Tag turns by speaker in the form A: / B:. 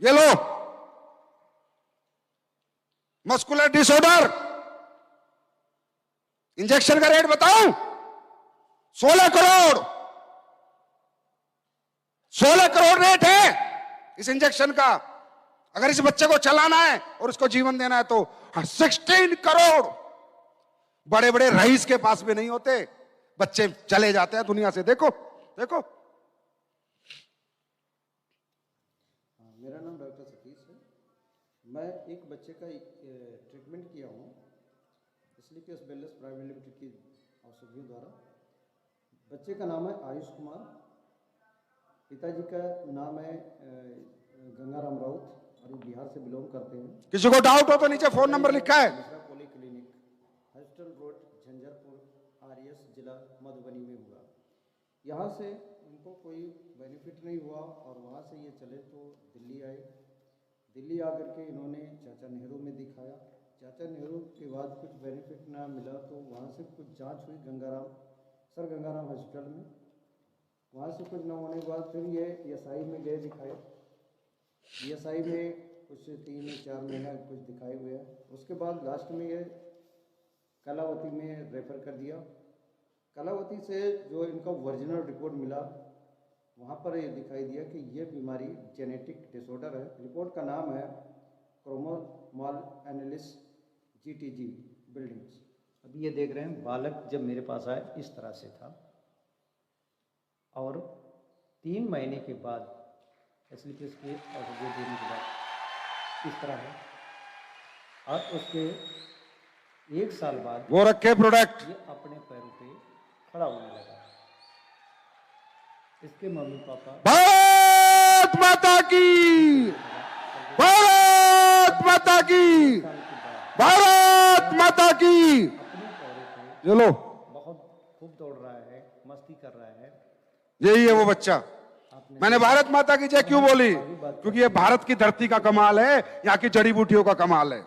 A: ये लो, muscular disorder, injection का rate बताऊं? 16 करोड़। 16 करोड़ रेट है इस इंजेक्शन का। अगर इस बच्चे को चलाना है और उसको जीवन देना है तो 16 करोड़। बड़े बड़े रईस के पास भी नहीं होते, बच्चे चले जाते हैं दुनिया से। देखो देखो।
B: मेरा नाम डॉक्टर सतीश है। मैं एक बच्चे का ट्रीटमेंट किया हूँ स्लीपियस वेलनेस प्राइवेट लिमिटेड की औषधियों द्वारा। बच्चे का नाम है आयुष कुमार, पिताजी का नाम है गंगाराम राउत और ये बिहार से बिलोंग करते हैं।
A: किसी को डाउट हो तो नीचे फोन नंबर लिखा है।
B: Poly clinic, hostel road, Jhanjharpur, RS, जिला मधुबनी में हुआ। यहाँ से उनको कोई बेनिफिट नहीं हुआ और वहाँ से ये चले तो दिल्ली आए। दिल्ली आकर के इन्होंने चाचा नेहरू में दिखाया। चाचा नेहरू के बाद कुछ बेनिफिट ना मिला तो वहाँ से कुछ जांच हुई सर गंगाराम हॉस्पिटल में। वहाँ से कुछ ना होने के बाद फिर ये ईएसआई में गए दिखाए। ईएसआई में कुछ 3-4 महीना कुछ दिखाए हुए हैं। उसके बाद लास्ट में ये कलावती में रेफ़र कर दिया। कलावती से जो इनका ओरिजिनल रिपोर्ट मिला वहाँ पर ये दिखाई दिया कि ये बीमारी जेनेटिक डिसऑर्डर है। रिपोर्ट का नाम है क्रोमोसोमल एनालिसिस जीटीजी बिल्डिंग्स। अभी ये देख रहे हैं, बालक जब मेरे पास आया इस तरह से था और 3 महीने के बाद एस्लीपियस के औषधि देने के बाद इस तरह है और उसके 1 साल बाद
A: वो रखे प्रोडक्ट,
B: ये अपने पैरों पे खड़ा होने लगा। इसके मम्मी पापा
A: भारत माता की, भारत माता की, भारत माता की।
B: अपने पैरों पे
A: चलो,
B: बहुत खूब दौड़ रहा है, मस्ती कर रहा है।
A: यही है वो बच्चा। मैंने भारत माता की जय क्यों बोली? क्योंकि ये भारत की धरती का कमाल है, यहाँ की जड़ी बूटियों का कमाल है।